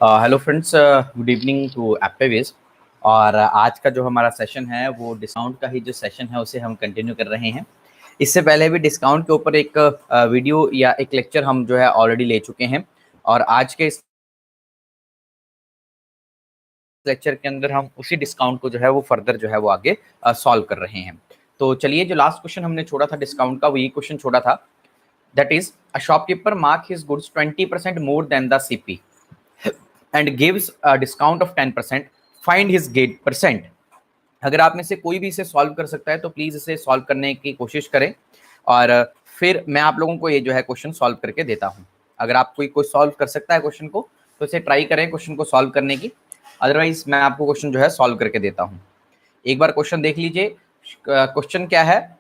Hello friends, good evening to एप्पेविज। और आज का जो हमारा सेशन है वो डिस्काउंट का ही जो सेशन है उसे हम कंटिन्यू कर रहे हैं। इससे पहले भी डिस्काउंट के ऊपर एक वीडियो या एक लेक्चर हम जो है ऑलरेडी ले चुके हैं, और आज के इस लेक्चर के अंदर हम उसी डिस्काउंट को जो है वो फर्दर जो है वो आगे सॉल्व कर रहे हैं। तो चलिए, जो लास्ट क्वेश्चन हमने छोड़ा था डिस्काउंट का, वो ये क्वेश्चन छोड़ा था, that is a shopkeeper mark his goods 20% more than the CP and gives a discount of 10%, find his get percent. अगर आप में से कोई भी इसे सॉल्व कर सकता है तो प्लीज इसे सॉल्व करने की कोशिश करें, और फिर मैं आप लोगों को ये जो है क्वेश्चन सॉल्व करके देता हूं। अगर आप कोई सॉल्व कर सकता है क्वेश्चन को तो इसे ट्राई करें क्वेश्चन को सॉल्व करने की, अदरवाइज मैं आपको क्वेश्चन जो है सॉल्व करके देता हूं। एक बार क्वेश्चन देख लीजिए। क्वेश्चन क्या है?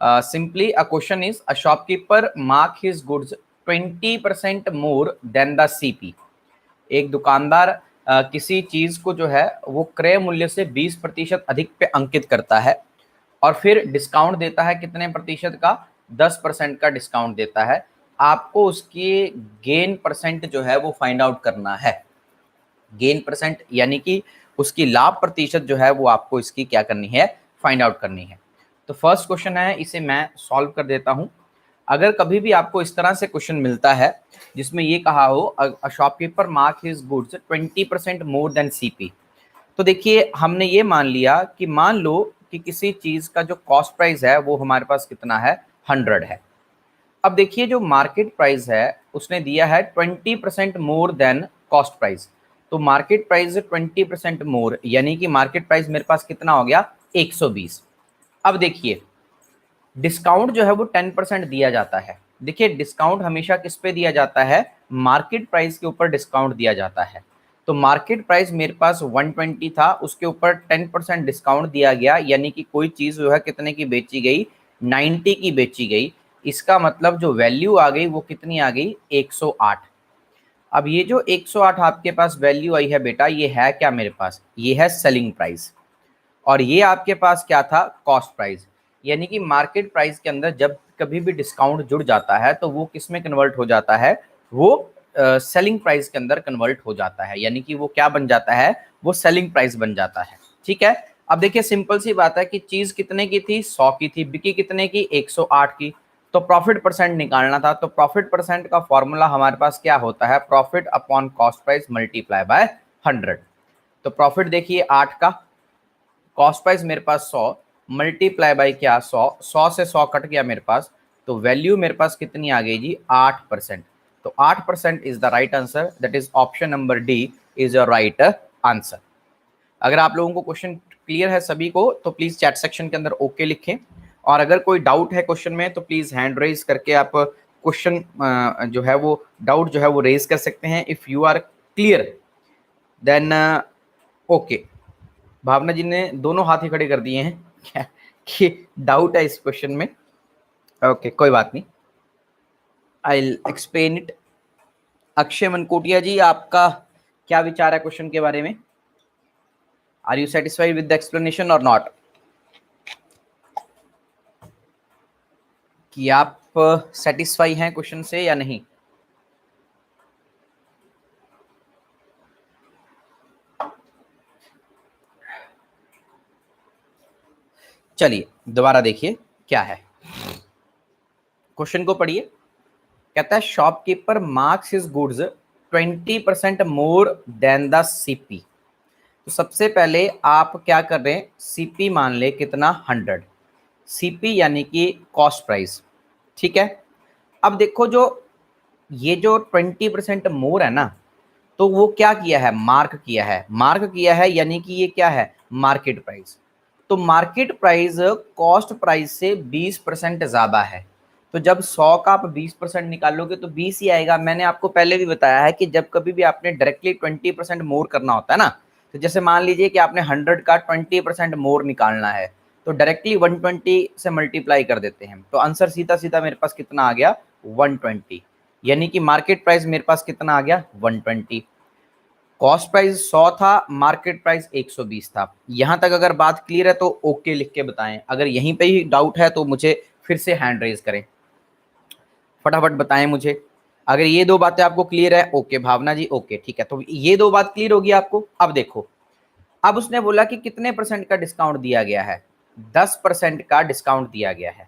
Simply a question is a shopkeeper mark his goods 20% more than the CP. एक दुकानदार किसी चीज को जो है वो क्रय मूल्य से 20% अधिक पे अंकित करता है, और फिर डिस्काउंट देता है कितने प्रतिशत का? 10% का डिस्काउंट देता है। आपको उसकी गेन परसेंट जो है वो फाइंड आउट करना है। गेन परसेंट यानी कि उसकी लाभ प्रतिशत जो है वो आपको इसकी क्या करनी है? फाइंड आउट करनी है। तो फर्स्ट क्वेश्चन है, इसे मैं सॉल्व कर देता हूं। अगर कभी भी आपको इस तरह से क्वेश्चन मिलता है जिसमें ये कहा हो अ shopkeeper mark his goods 20% more then CP, तो देखिए हमने ये मान लिया कि मान लो कि किसी चीज का जो कॉस्ट प्राइस है वो हमारे पास कितना है? 100 है। अब देखिए जो मार्केट प्राइस है उसने दिया है 20% मोर देन कॉस्ट प्राइस। तो मार्केट प्राइस 20% मोर यानी कि मार्केट प्राइस मेरे पास कितना हो गया? 120। अब देखिए डिस्काउंट जो है वो 10% दिया जाता है। देखिए डिस्काउंट हमेशा किस पे दिया जाता है? मार्केट प्राइस के ऊपर डिस्काउंट दिया जाता है। तो मार्केट प्राइस मेरे पास 120 था, उसके ऊपर 10% डिस्काउंट दिया गया, यानी कि कोई चीज जो है कितने की बेची गई? 90 की बेची गई। इसका मतलब जो वैल्यू आ गई वो कितनी आ गई? 108। अब ये जो 108 आपके पास वैल्यू आई है बेटा, ये है क्या मेरे पास? ये है सेलिंग प्राइस। और ये आपके पास क्या था? Cost price. यानी कि मार्केट प्राइस के अंदर जब कभी भी डिस्काउंट जुड़ जाता है तो वो किस में कन्वर्ट हो जाता है? वो सेलिंग प्राइस के अंदर कन्वर्ट हो जाता है, यानी कि वो क्या बन जाता है? वो सेलिंग प्राइस बन जाता है। ठीक है। अब देखिए सिंपल सी बात है कि चीज कितने की थी? 100 की थी, बिकी कितने की? 108 की। तो प्रॉफिट परसेंट निकालना था, तो प्रॉफिट परसेंट का फॉर्मूला हमारे पास क्या होता है? Profit upon cost price multiply by 100। तो प्रॉफिट देखिए 8 का, कॉस्ट प्राइस मेरे पास 100 मल्टीप्लाई बाई क्या? 100 से 100 कट गया मेरे पास, तो वैल्यू मेरे पास कितनी आ गई जी? 8%। तो 8% is the right answer, that is option number D is your right answer. अगर आप लोगों को क्वेश्चन क्लियर है सभी को तो प्लीज चैट सेक्शन के अंदर ओके लिखें, और अगर कोई डाउट है क्वेश्चन में तो प्लीज हैंड रेज करके आप क्वेश्चन जो है वो डाउट जो है वो रेज कर सकते हैं। If you are clear then okay. भावना जी ने दोनों हाथ ही खड़े कर दिए हैं क्या कि डाउट है इस क्वेश्चन में? ओके, कोई बात नहीं, I will explain it. Akshay Mankotia ji, आपका क्या विचार है क्वेश्चन के बारे में? Are you satisfied with the explanation or not? कि आप सेटिस्फाई हैं क्वेश्चन से या नहीं? चलिए दोबारा देखिए क्या है, क्वेश्चन को पढ़िए। कहता है shopkeeper marks his goods 20% more than the CP. तो सबसे पहले आप क्या कर रहे हैं? सीपी मान ले कितना? 100। सीपी यानी कि कॉस्ट प्राइस। ठीक है। अब देखो जो ये जो 20% मोर है ना, तो वो क्या किया है? मार्क किया है। मार्क किया है यानी कि ये क्या है? Market price. तो मार्केट प्राइस कॉस्ट प्राइस से 20% ज्यादा है। तो जब 100 का आप 20% निकालोगे तो 20 ही आएगा। मैंने आपको पहले भी बताया है कि जब कभी भी आपने डायरेक्टली 20% मोर करना होता है ना, तो जैसे मान लीजिए कि आपने 100 का 20% मोर निकालना है, तो डायरेक्टली 120 से मल्टीप्लाई कर देते हैं। तो आंसर सीधा सीधा मेरे पास कितना आ गया? 120। यानी कि मार्केट प्राइस मेरे पास कितना आ गया? 120। कॉस्ट प्राइस 100 था, मार्केट प्राइस 120 था। यहां तक अगर बात क्लियर है तो ओके लिख के बताएं। अगर यहीं पे ही डाउट है तो मुझे फिर से हैंड रेज करें। फटाफट बताएं मुझे। अगर ये दो बातें आपको क्लियर है, ओके भावना जी, ओके ठीक है, तो ये दो बात क्लियर होगी आपको। अब देखो, अब उसने बोला कि कितने परसेंट का डिस्काउंट दिया गया है, 10% का डिस्काउंट दिया गया है।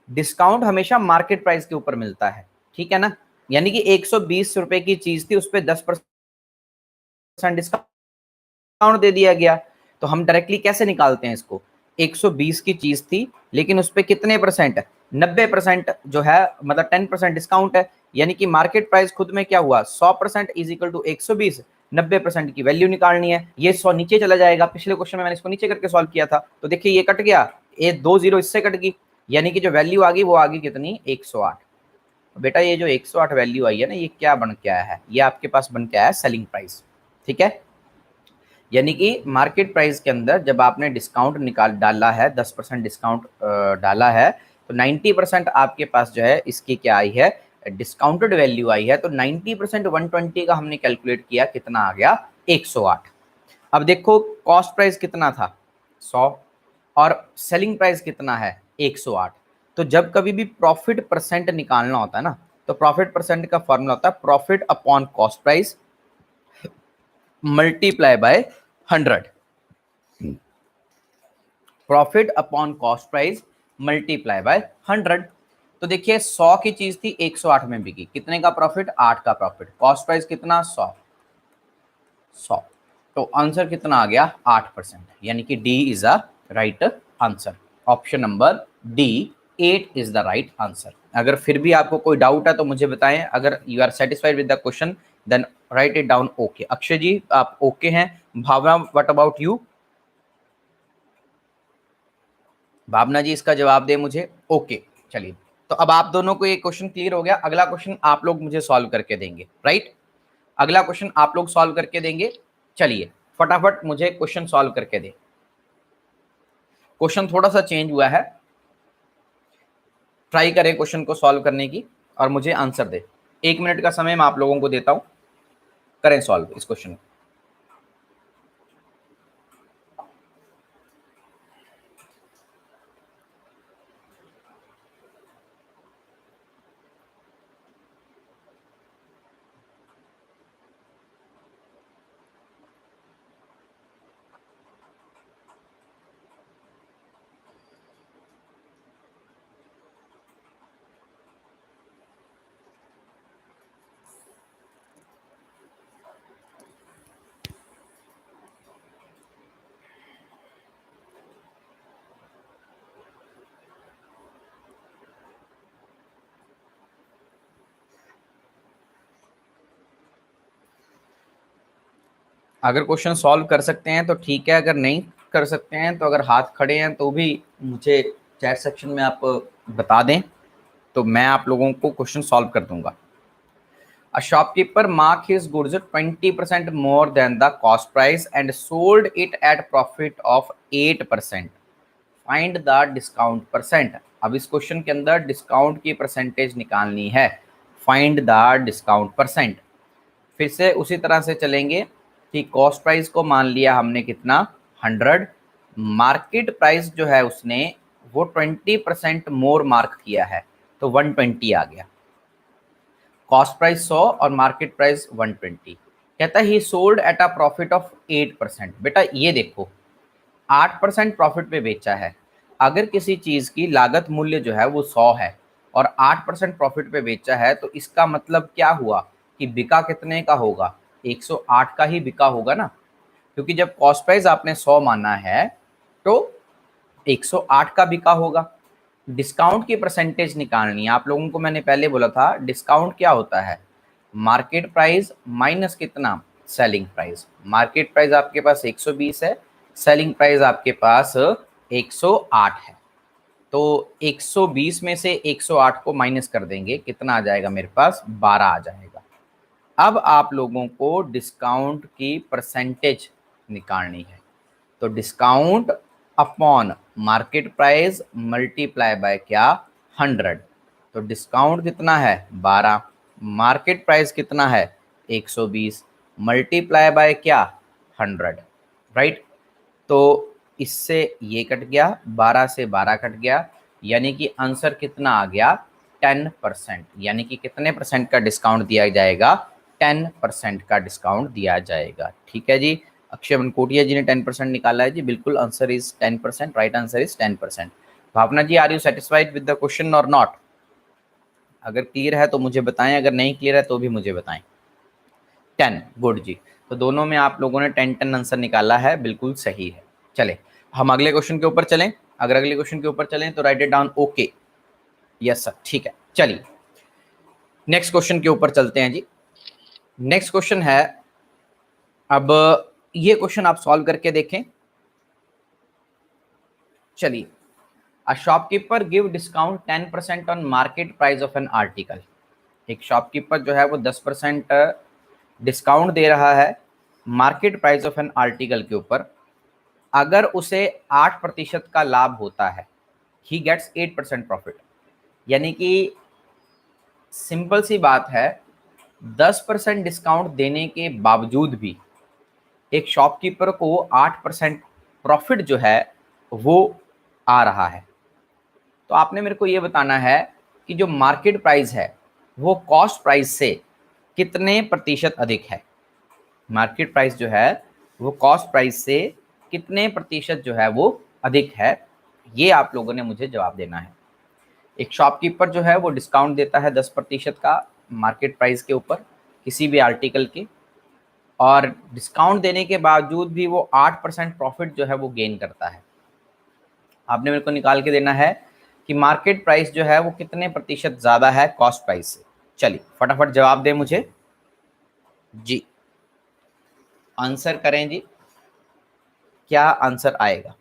डिस्काउंट हमेशा मार्केट प्राइस के ऊपर मिलता है, ठीक है ना। यानी कि 120 रुपए की चीज थी, उस पर 10% डिस्काउंट दे दिया गया। तो हम डायरेक्टली कैसे निकालते हैं इसको, 120 की चीज थी लेकिन उस पर कितने परसेंट, 90% जो है, मतलब 10% डिस्काउंट है। यानी कि मार्केट प्राइस खुद में क्या हुआ, 100% इज इक्वल टू 120, 90% की वैल्यू निकालनी है। ये 100 नीचे चला जाएगा, पिछले क्वेश्चन में मैंने इसको नीचे करके सॉल्व किया था, तो देखिए ये कट गया, ये 2 जीरो इससे कट गई, यानी कि जो वैल्यू आ गई वो आ गई कितनी, 108। बेटा ये जो 108 वैल्यू आई है ना, ये क्या बन के आया है, ये आपके पास बन के आया है सेलिंग प्राइस, ठीक है। यानी कि मार्केट प्राइस के अंदर जब आपने डिस्काउंट निकाल डाला है, 10% डिस्काउंट डाला है, तो 90% आपके पास जो है इसकी क्या आई है, डिस्काउंटेड वैल्यू आई है। तो 90% 120 का हमने कैलकुलेट किया, कितना आ गया, 108। अब देखो कॉस्ट प्राइस कितना था, 100, और सेलिंग प्राइस कितना है, 108। तो जब कभी भी प्रॉफिट परसेंट निकालना होता है ना, तो प्रॉफिट परसेंट का फॉर्मूला होता है profit upon cost price multiply by 100। Profit upon cost price multiply by 100। तो देखिए 100 की चीज थी, 108 में बिकी, कितने का प्रॉफिट, 8 का प्रॉफिट, कॉस्ट प्राइस कितना, 100। तो आंसर कितना आ गया, 8%। यानी कि D is a right answer. Option number D 8 is the right answer. अगर फिर भी आपको कोई डाउट है तो मुझे बताएं। अगर you are satisfied with the question then write it down okay. Akshay ji आप ओके हैं, Bhavna what about you, Bhavna ji इसका जवाब दे मुझे, ओके। चलिए, तो अब आप दोनों को ये क्वेश्चन क्लियर हो गया। अगला क्वेश्चन आप लोग मुझे सॉल्व करके देंगे, राइट। अगला क्वेश्चन आप लोग सॉल्व करके देंगे। चलिए फटाफट मुझे क्वेश्चन सॉल्व करके दे। क्वेश्चन थोड़ा सा चेंज हुआ है, ट्राई करें क्वेश्चन को सॉल्व करने की और मुझे आंसर दे। 1 मिनट का समय मैं आप लोगों को देता हूं, करें सॉल्व इस क्वेश्चन को। अगर क्वेश्चन सॉल्व कर सकते हैं तो ठीक है, अगर नहीं कर सकते हैं तो अगर हाथ खड़े हैं तो भी मुझे चैट सेक्शन में आप बता दें, तो मैं आप लोगों को क्वेश्चन सॉल्व कर दूंगा। A shopkeeper marked his goods 20% more than the cost price and sold it at profit of 8%. Find the discount percent. अब इस क्वेश्चन के अंदर डिस्काउंट की परसेंटेज निकालनी है। Find the discount percent. फिर से उसी तरह से चलेंगे कि कॉस्ट प्राइस को मान लिया हमने कितना, 100। मार्केट प्राइस जो है उसने वो 20% मोर मार्क किया है, तो 120 आ गया। कॉस्ट प्राइस 100 और मार्केट प्राइस 120। कहता है ही sold at a profit of 8%। बेटा ये देखो 8% प्रॉफिट पे बेचा है। अगर किसी चीज की लागत मूल्य जो है वो 100 है और 8% प्रॉफिट पे बेचा है, तो इसका मतलब क्या हुआ कि बिका कितने का होगा, 108 का ही बिका होगा ना, क्योंकि जब कॉस्ट प्राइस आपने 100 माना है तो 108 का बिका होगा। डिस्काउंट की परसेंटेज निकालनी है आप लोगों को। मैंने पहले बोला था डिस्काउंट क्या होता है, मार्केट प्राइस माइनस कितना, सेलिंग प्राइस। मार्केट प्राइस आपके पास 120 है, सेलिंग प्राइस आपके पास 108 है। तो 120 में से 108 को माइनस कर देंगे, कितना आ जाएगा मेरे पास, 12 आ जाएगा। अब आप लोगों को डिस्काउंट की परसेंटेज निकालनी है। तो discount upon market price multiply by क्या, 100। तो डिस्काउंट कितना है, 12, मार्केट प्राइस कितना है, 120, मल्टीप्लाई बाय क्या, 100, राइट। तो इससे ये कट गया, 12 से 12 कट गया, यानी कि आंसर कितना आ गया, 10%, यानी कि कितने परसेंट का डिस्काउंट दिया जाएगा? 10% का डिस्काउंट दिया जाएगा। ठीक है जी, अक्षय मनकोटिया जी ने 10% निकाला है जी, बिल्कुल answer is 10%, right answer is 10%। Bhavana ji, are you satisfied with the question or not? अगर क्लियर है तो मुझे बताएं, अगर नहीं क्लियर है तो भी मुझे बताएं। 10, गुड जी। तो दोनों में आप लोगों ने 10 आंसर निकाला है, बिल्कुल सही है। चले हम अगले क्वेश्चन के ऊपर चलें। अगर अगले क्वेश्चन के ऊपर चलें तो right it down okay. Yes sir, ठीक है। चलिए नेक्स्ट क्वेश्चन के ऊपर चलते हैं जी। नेक्स्ट क्वेश्चन है, अब ये क्वेश्चन आप सॉल्व करके देखें। चलिए, a shopkeeper give discount 10% on market price of an article. एक शॉपकीपर जो है वो 10% डिस्काउंट दे रहा है market price of an article के ऊपर। अगर उसे 8% का लाभ होता है, ही गेट्स 8% प्रॉफिट। यानी कि सिंपल सी बात है, 10% डिस्काउंट देने के बावजूद भी एक शॉपकीपर को 8% प्रॉफिट जो है वो आ रहा है। तो आपने मेरे को ये बताना है कि जो मार्केट प्राइस है वो कॉस्ट प्राइस से कितने प्रतिशत अधिक है। मार्केट प्राइस जो है वो कॉस्ट प्राइस से कितने प्रतिशत जो है वो अधिक है, ये आप लोगों ने मुझे जवाब देना है। एक शॉपकीपर जो है वो डिस्काउंट देता है 10% का मार्केट प्राइस के ऊपर किसी भी आर्टिकल के, और डिस्काउंट देने के बावजूद भी वो 8% प्रॉफिट जो है वो गेन करता है। आपने मेरे को निकाल के देना है कि मार्केट प्राइस जो है वो कितने प्रतिशत ज़्यादा है कॉस्ट प्राइस से। चलिए फटाफट जवाब दें मुझे जी, आंसर करें जी, क्या आंसर आएगा?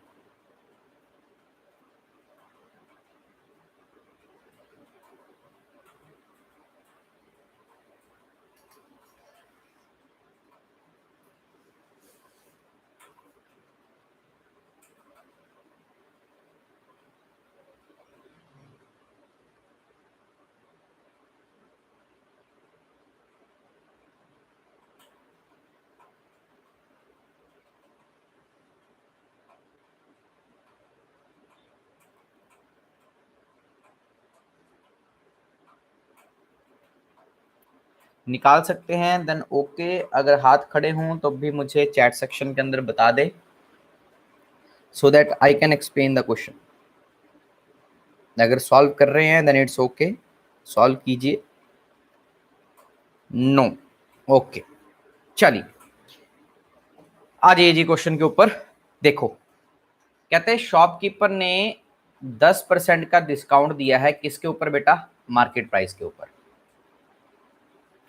निकाल सकते हैं देन ओके। अगर हाथ खड़े हों तो भी मुझे चैट सेक्शन के अंदर बता दें, so that I can explain the question. अगर सॉल्व कर रहे हैं देन इट्स ओके, सॉल्व कीजिए। No, okay. चलिए आ जाइए जी क्वेश्चन के ऊपर। देखो, कहते हैं शॉपकीपर ने 10% का डिस्काउंट दिया है किसके ऊपर बेटा? मार्केट प्राइस के ऊपर।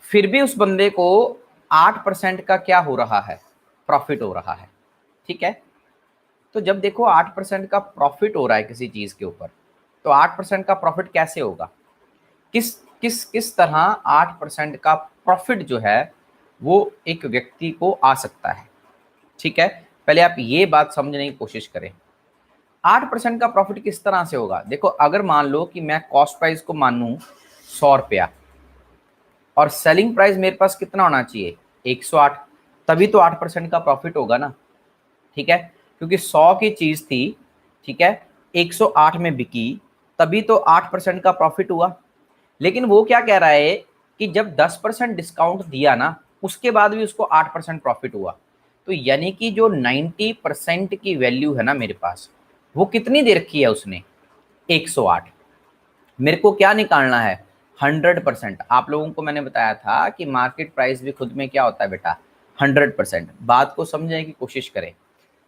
फिर भी उस बंदे को 8% का क्या हो रहा है? प्रॉफिट हो रहा है। ठीक है, तो जब देखो 8% का प्रॉफिट हो रहा है किसी चीज के ऊपर, तो 8% का प्रॉफिट कैसे होगा? किस किस किस तरह 8% का प्रॉफिट जो है वो एक व्यक्ति को आ सकता है? ठीक है, पहले आप ये बात समझने की कोशिश करें। 8% का प्रॉफिट किस तरह से होगा? देखो, अगर मान लो कि मैं कॉस्ट प्राइस को मानूं 100 रुपया और सेलिंग प्राइस मेरे पास कितना होना चाहिए? 108, तभी तो 8% का प्रॉफिट होगा ना। ठीक है, क्योंकि 100 की चीज थी, ठीक है, 108 में बिकी, तभी तो 8% का प्रॉफिट हुआ। लेकिन वो क्या कह रहा है कि जब 10% डिस्काउंट दिया ना, उसके बाद भी उसको 8% प्रॉफिट हुआ। तो यानी कि जो 90% की वैल्यू है ना मेरे पास, वो कितनी दे रखी है उसने? 108। मेरे को क्या निकालना है? 100%। आप लोगों को मैंने बताया था कि मार्केट प्राइस भी खुद में क्या होता है बेटा? 100%। बात को समझने की कोशिश करें।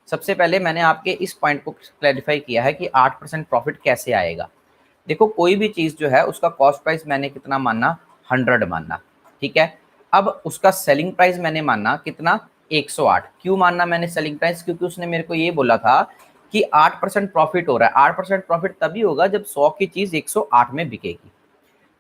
सबसे पहले मैंने आपके इस पॉइंट को क्लैरिफाई किया है कि 8% प्रॉफिट कैसे आएगा। देखो, कोई भी चीज़ जो है उसका कॉस्ट प्राइस मैंने कितना मानना? 100 मानना। ठीक है, अब उसका सेलिंग प्राइस मैंने मानना कितना? 108। क्यों मानना मैंने सेलिंग प्राइस? क्योंकि उसने मेरे को ये बोला था कि 8% प्रॉफिट हो रहा है। 8% प्रॉफिट तभी होगा जब 100 की चीज़ 108 में बिकेगी।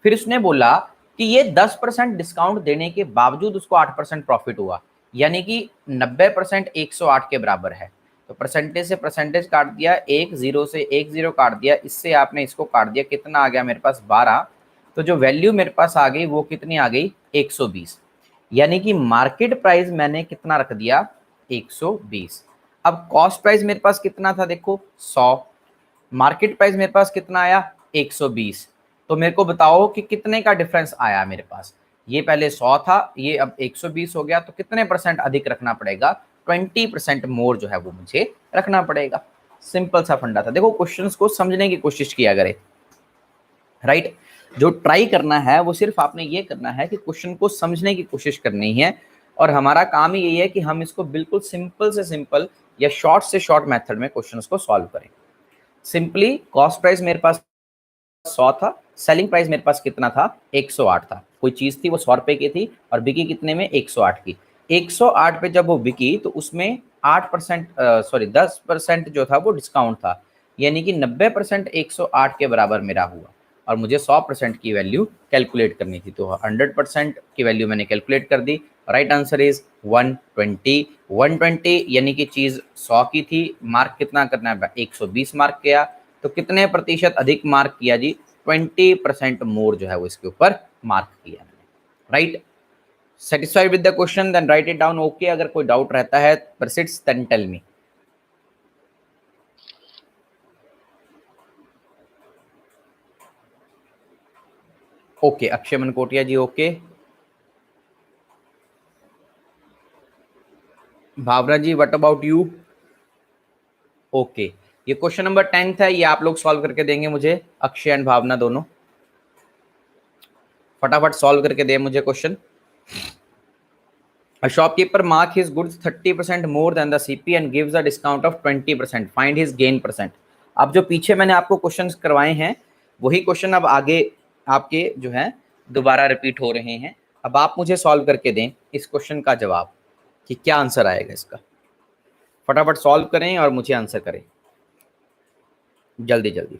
फिर उसने बोला कि ये 10% डिस्काउंट देने के बावजूद उसको 8% प्रॉफिट हुआ, यानी कि 90% 108 के बराबर है। तो परसेंटेज से परसेंटेज काट दिया, एक जीरो से एक जीरो काट दिया, इससे आपने इसको काट दिया, कितना आ गया मेरे पास? 12। तो जो वैल्यू मेरे पास आ गई वो कितनी आ गई? 120। यानी कि मार्केट प्राइस मैंने कितना रख दिया? 120। अब कॉस्ट प्राइस मेरे पास कितना था? देखो 100, मार्केट प्राइस मेरे पास कितना आया? 120। तो मेरे को बताओ कि कितने का डिफरेंस आया मेरे पास। ये पहले 100 था, ये अब 120 हो गया, तो कितने परसेंट अधिक रखना पड़ेगा? 20% मोर जो है वो मुझे रखना पड़ेगा। सिंपल सा फंडा था। देखो क्वेश्चंस को समझने की कोशिश किया करें, राइट। जो ट्राई करना है वो सिर्फ आपने ये करना है कि क्वेश्चन को समझने की कोशिश करनी है, और हमारा काम ही यही है कि हम इसको बिल्कुल सिंपल से सिंपल या शॉर्ट से शॉर्ट मेथड में क्वेश्चंस को सॉल्व करें। सिंपली कॉस्ट प्राइस मेरे पास 100 था, सेलिंग प्राइस मेरे पास कितना था? 108 था। कोई चीज थी वो 100 रुपए की थी और बिकी कितने में? 108 की। 108 पे जब वो बिकी तो उसमें 8% सॉरी 10% जो था वो डिस्काउंट था, यानी कि 90% 108 के बराबर मेरा हुआ, और मुझे 100% की वैल्यू कैलकुलेट करनी थी, तो 100% की वैल्यू मैंने कैलकुलेट कर दी। Right answer is 120। 120 यानी कि चीज 100 की थी, मार्क कितना करना है? 120 मार्क किया, तो कितने प्रतिशत अधिक मार्क किया जी? 20% मोर जो है वो इसके ऊपर मार्क किया मैंने। Right, satisfied with the question? Then write it down. Okay, अगर कोई डाउट रहता है परसिट्स then tell me. Okay, Akshay Mankotia ji okay. Bhavna ji what about you? Okay, ये क्वेश्चन नंबर 10 है, ये आप लोग सॉल्व करके देंगे मुझे, अक्षय एंड भावना दोनों फटाफट सॉल्व करके दे मुझे question. A shopkeeper mark his goods 30% more than the CP and gives a discount of 20%. Find his gain percent. अब जो पीछे मैंने आपको क्वेश्चंस करवाए हैं वही क्वेश्चन अब आगे आपके जो है दोबारा रिपीट हो रहे हैं। अब आप मुझे सॉल्व करके दें इस क्वेश्चन का जवाब कि क्या आंसर आएगा इसका। फटाफट सॉल्व करें और मुझे आंसर करें जल्दी जल्दी।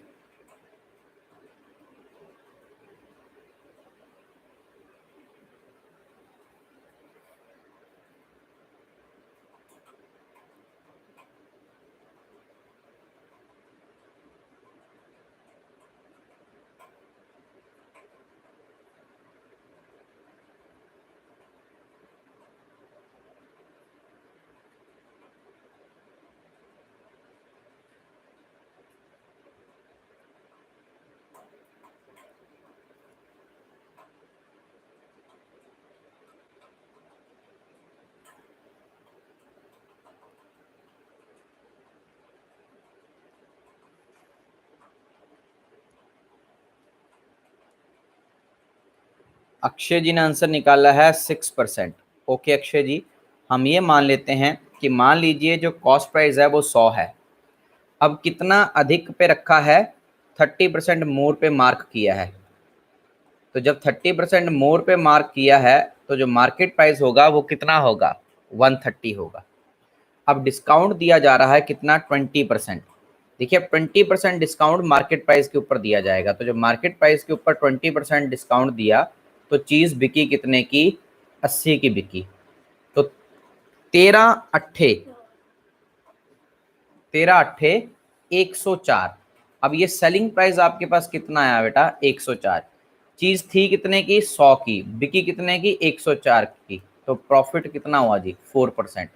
अक्षय जी ने आंसर निकाला है 6%। ओके अक्षय जी, हम ये मान लेते हैं कि मान लीजिए जो कॉस्ट प्राइस है वो 100 है, अब कितना अधिक पे रखा है? 30% मोर पे मार्क किया है। तो जब 30% मोर पे मार्क किया है तो जो मार्केट प्राइस होगा वो कितना होगा? 130 होगा। अब डिस्काउंट दिया जा रहा है कितना? 20%। देखिए अब 20% डिस्काउंट मार्केट प्राइस के ऊपर दिया जाएगा, तो जब मार्केट प्राइस के ऊपर 20% डिस्काउंट दिया तो चीज बिकी कितने की? 80 की बिकी। तो 13 अट्ठे 104। अब ये सेलिंग प्राइस आपके पास कितना आया बेटा? 104। चीज थी कितने की? 100 की, बिकी कितने की? 104 की। तो प्रॉफिट कितना हुआ जी? 4%।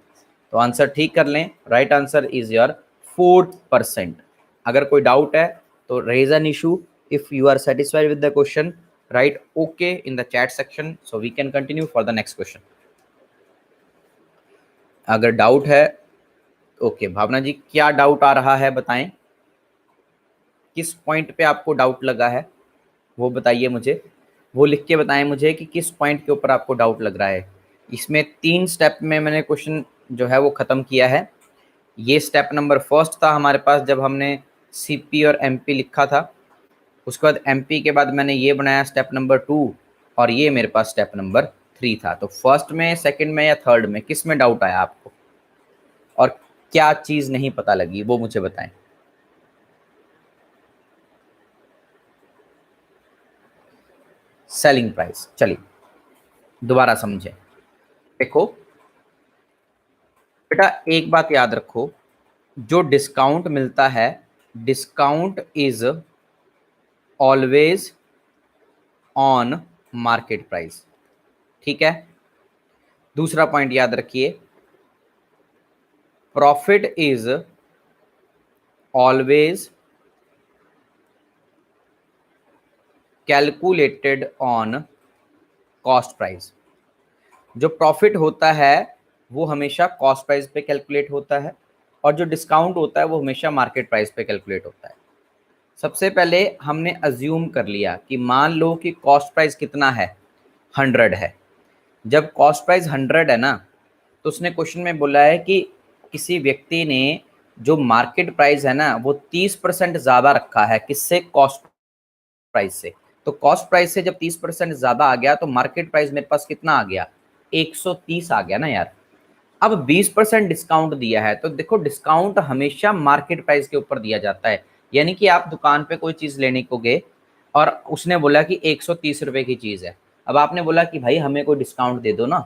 तो आंसर ठीक कर लें, राइट आंसर इज योर 4%। अगर कोई डाउट है तो raise an issue. If you are satisfied with the question right okay in the chat section so we can continue for the next question. अगर डाउट है okay भावना जी, क्या doubt आ रहा है बताएं, किस पॉइंट पे आपको डाउट लगा है वो बताइए मुझे, वो लिख के बताएं मुझे कि किस पॉइंट के ऊपर आपको डाउट लग रहा है। इसमें 3 स्टेप में मैंने क्वेश्चन जो है वो ख़त्म किया है। ये स्टेप नंबर फर्स्ट था हमारे पास जब हमने सीपी और एमपी लिखा था, उसके बाद एमपी के बाद मैंने ये बनाया स्टेप नंबर 2, और ये मेरे पास स्टेप नंबर 3 था। तो फर्स्ट में, सेकंड में या थर्ड में किस में डाउट आया आपको, और क्या चीज़ नहीं पता लगी वो मुझे बताएं। सेलिंग प्राइस, चलिए दोबारा समझें। देखो बेटा एक बात याद रखो, जो डिस्काउंट मिलता है, discount is always on market price, ठीक है। दूसरा पॉइंट याद रखिए, profit is always calculated on cost price. जो प्रॉफिट होता है वो हमेशा कॉस्ट प्राइस पे कैलकुलेट होता है और जो डिस्काउंट होता है वो हमेशा मार्केट प्राइस पे कैलकुलेट होता है। सबसे पहले हमने अज्यूम कर लिया कि मान लो कि कॉस्ट प्राइस कितना है, 100 है। जब कॉस्ट प्राइस 100 है ना, तो उसने क्वेश्चन में बोला है कि किसी व्यक्ति ने जो मार्केट प्राइस है ना वो 30% ज़्यादा रखा है, किससे? कॉस्ट प्राइस से। तो कॉस्ट प्राइस से जब 30% ज़्यादा आ गया तो मार्केट प्राइस मेरे पास कितना आ गया? 130 आ गया ना यार। अब 20% डिस्काउंट दिया है, तो देखो डिस्काउंट हमेशा मार्केट प्राइस के ऊपर दिया जाता है। यानी कि आप दुकान पे कोई चीज़ लेने को गए और उसने बोला कि 130 रुपए की चीज़ है। अब आपने बोला कि भाई हमें कोई डिस्काउंट दे दो ना।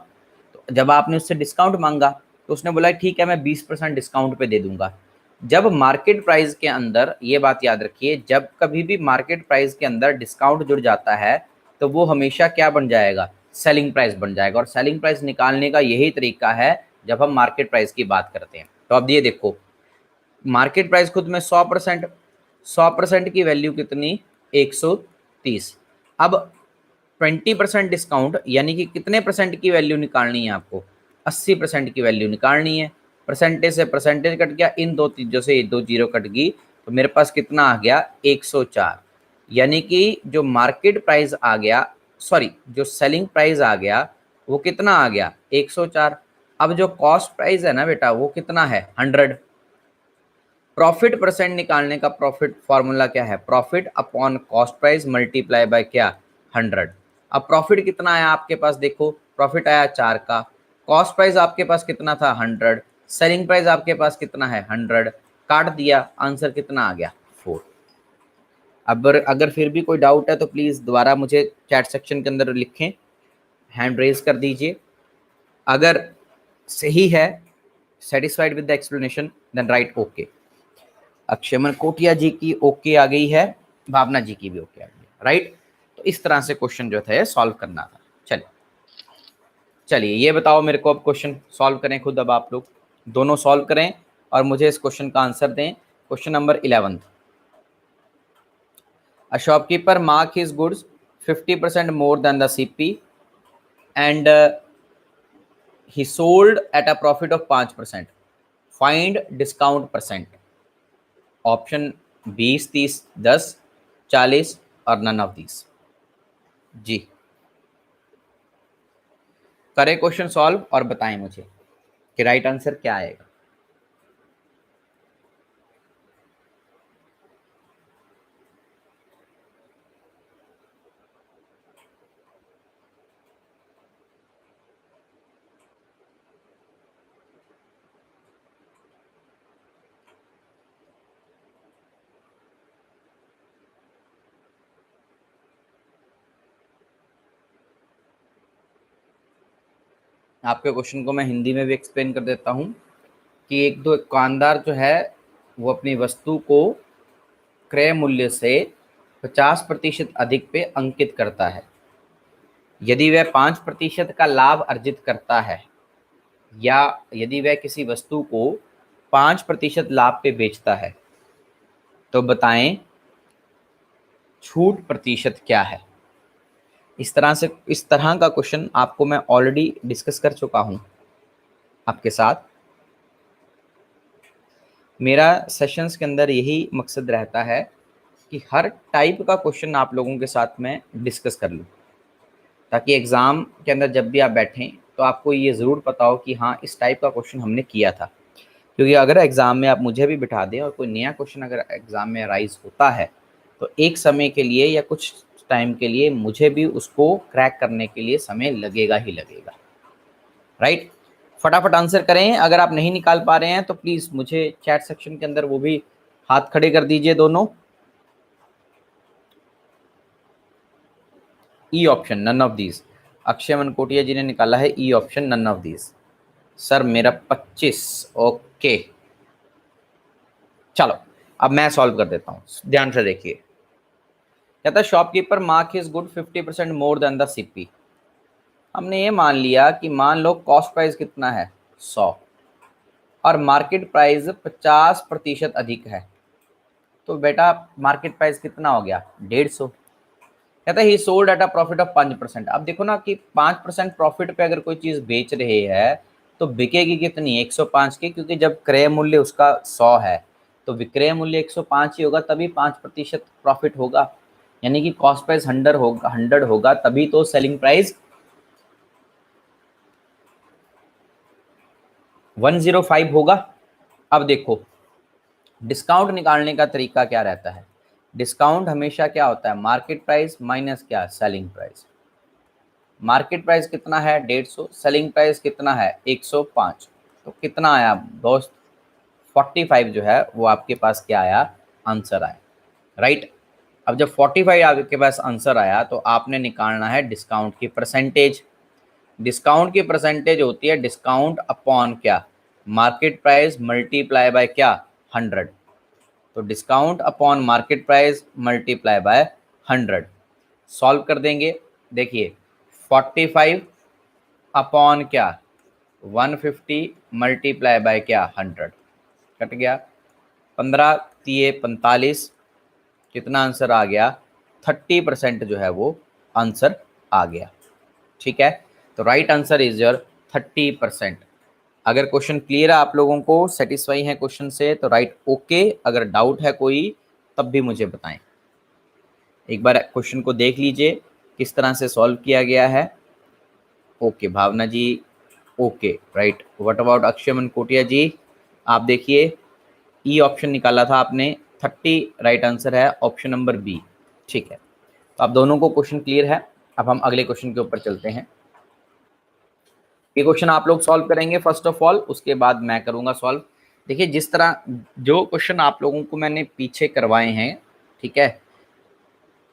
तो जब आपने उससे डिस्काउंट मांगा तो उसने बोला ठीक है मैं 20% डिस्काउंट पे दे दूंगा। जब मार्केट प्राइस के अंदर, ये बात याद रखिए, जब कभी भी मार्केट प्राइस के अंदर डिस्काउंट जुड़ जाता है तो वो हमेशा क्या बन जाएगा? सेलिंग प्राइस बन जाएगा। और सेलिंग प्राइस निकालने का यही तरीका है जब हम मार्केट प्राइस की बात करते हैं। तो अब ये देखो, मार्केट प्राइस खुद में 100%, 100% की वैल्यू कितनी? 130। अब 20% डिस्काउंट यानी कि कितने परसेंट की वैल्यू निकालनी है आपको? 80% की वैल्यू निकालनी है। परसेंटेज से परसेंटेज कट गया, इन दो चीज़ों से ये दो जीरो कट गई, तो मेरे पास कितना आ गया? 104। यानी कि जो मार्केट प्राइस आ गया, सॉरी जो सेलिंग प्राइस आ गया वो कितना आ गया? 104। अब जो कॉस्ट प्राइस है ना बेटा वो कितना है? 100। प्रॉफिट परसेंट निकालने का प्रॉफिट फॉर्मूला क्या है? Profit upon cost price multiply by क्या? 100। अब प्रॉफिट कितना आया आपके पास? देखो प्रॉफिट आया 4 का, कॉस्ट प्राइस आपके पास कितना था? 100, सेलिंग प्राइस आपके पास कितना है? 100, काट दिया, आंसर कितना आ गया? 4। अब अगर फिर भी कोई डाउट है तो प्लीज़ दोबारा मुझे चैट सेक्शन के अंदर लिखें, हैंड रेज कर दीजिए। अगर सही है, satisfied with the explanation, then right okay. Akshayman Kotiya ji की ओके आ गई है, भावना जी की भी ओके आ गई है, राइट। तो इस तरह से क्वेश्चन जो था सॉल्व करना था। चलिए चलिए ये बताओ मेरे को, अब क्वेश्चन सॉल्व करें खुद। अब आप लोग दोनों सॉल्व करें और मुझे इस क्वेश्चन का आंसर दें। Question number 11, a shopkeeper mark his goods 50% more than the CP and he sold at a profit of 5%. Find discount percent. Option 20, 30, 10, 40 और नन ऑफ दीज। जी करें क्वेश्चन सॉल्व और बताएं मुझे कि राइट आंसर क्या आएगा। आपके क्वेश्चन को मैं हिंदी में भी एक्सप्लेन कर देता हूं कि एक दो दुकानदार जो है वो अपनी वस्तु को क्रय मूल्य से 50% अधिक पे अंकित करता है। यदि वह 5% का लाभ अर्जित करता है या यदि वह किसी वस्तु को 5% लाभ पे बेचता है तो बताएं छूट प्रतिशत क्या है। इस तरह का क्वेश्चन आपको मैं ऑलरेडी डिस्कस कर चुका हूं आपके साथ। मेरा सेशंस के अंदर यही मकसद रहता है कि हर टाइप का क्वेश्चन आप लोगों के साथ में डिस्कस कर लूँ, ताकि एग्ज़ाम के अंदर जब भी आप बैठें तो आपको ये ज़रूर पता हो कि हाँ इस टाइप का क्वेश्चन हमने किया था। क्योंकि अगर एग्ज़ाम में आप मुझे भी बिठा दें और कोई नया क्वेश्चन अगर एग्ज़ाम में राइज होता है तो एक समय के लिए या कुछ टाइम के लिए मुझे भी उसको क्रैक करने के लिए समय लगेगा ही लगेगा, राइट। फटाफट आंसर करें। अगर आप नहीं निकाल पा रहे हैं तो प्लीज़ मुझे चैट सेक्शन के अंदर वो भी हाथ खड़े कर दीजिए दोनों। E option none of these, Akshay Mankotia ji ने निकाला है E option none of these. Sir मेरा 25। ओके चलो अब मैं सॉल्व कर देता हूँ, ध्यान से देखिए। कहता है shopkeeper mark his good 50% more than the CP. हमने ये मान लिया कि मान लो कॉस्ट प्राइस कितना है? 100 और मार्केट प्राइस 50% अधिक है। तो बेटा मार्केट प्राइस कितना हो गया? 150। कहता है ही sold at a profit of 5%। अब देखो ना कि 5% प्रॉफिट पे अगर कोई चीज बेच रहे हैं तो बिकेगी कितनी, 105 की, क्योंकि जब क्रय मूल्य उसका 100 है तो विक्रय मूल्य 105 ही होगा, तभी 5% प्रॉफिट होगा। यानी कि कॉस्ट प्राइस 100 होगा तभी तो सेलिंग प्राइस 105 होगा। अब देखो डिस्काउंट निकालने का तरीका क्या रहता है, डिस्काउंट हमेशा क्या होता है, मार्केट प्राइस माइनस क्या, सेलिंग प्राइस। मार्केट प्राइस कितना है 150, सेलिंग प्राइस कितना है 105, तो कितना आया दोस्त, 45 जो है वो आपके पास क्या आया, आंसर आया, राइट। अब जब 45 आपके पास आंसर आया तो आपने निकालना है डिस्काउंट की परसेंटेज। डिस्काउंट की परसेंटेज होती है डिस्काउंट अपॉन क्या, मार्केट प्राइस मल्टीप्लाई बाय क्या, 100। तो discount upon market price multiply by 100, solve कर देंगे। देखिए 45 अपॉन क्या, 150 मल्टीप्लाई बाय क्या, 100, कट गया। 15 तिये 45, कितना आंसर आ गया, 30% जो है वो आंसर आ गया। ठीक है, तो राइट आंसर इज योर 30%। अगर क्वेश्चन क्लियर है, आप लोगों को सेटिस्फाई है क्वेश्चन से, तो राइट ओके। अगर डाउट है कोई तब भी मुझे बताएं। एक बार क्वेश्चन को देख लीजिए किस तरह से सॉल्व किया गया है। Okay Bhavna ji, okay right. What about Akshay Mankotia ji, आप देखिए ई ऑप्शन निकाला था आपने, 30 राइट आंसर है ऑप्शन नंबर बी। ठीक है, तो आप दोनों को क्वेश्चन क्लियर है। अब हम अगले क्वेश्चन के ऊपर चलते हैं। ये क्वेश्चन आप लोग सॉल्व करेंगे फर्स्ट ऑफ ऑल, उसके बाद मैं करूंगा सॉल्व। देखिए जिस तरह जो क्वेश्चन आप लोगों को मैंने पीछे करवाए हैं, ठीक है,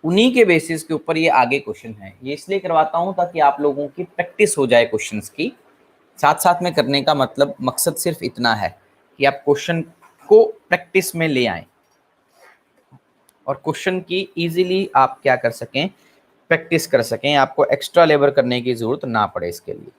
उन्हीं के बेसिस के ऊपर ये आगे क्वेश्चन है। ये इसलिए करवाता हूं ताकि आप लोगों की प्रैक्टिस हो जाए क्वेश्चंस की। साथ साथ में करने का मतलब मकसद सिर्फ इतना है कि आप क्वेश्चन को प्रैक्टिस में ले आएं और क्वेश्चन की इजीली आप क्या कर सकें, प्रैक्टिस कर सकें, आपको एक्स्ट्रा लेबर करने की जरूरत ना पड़े इसके लिए।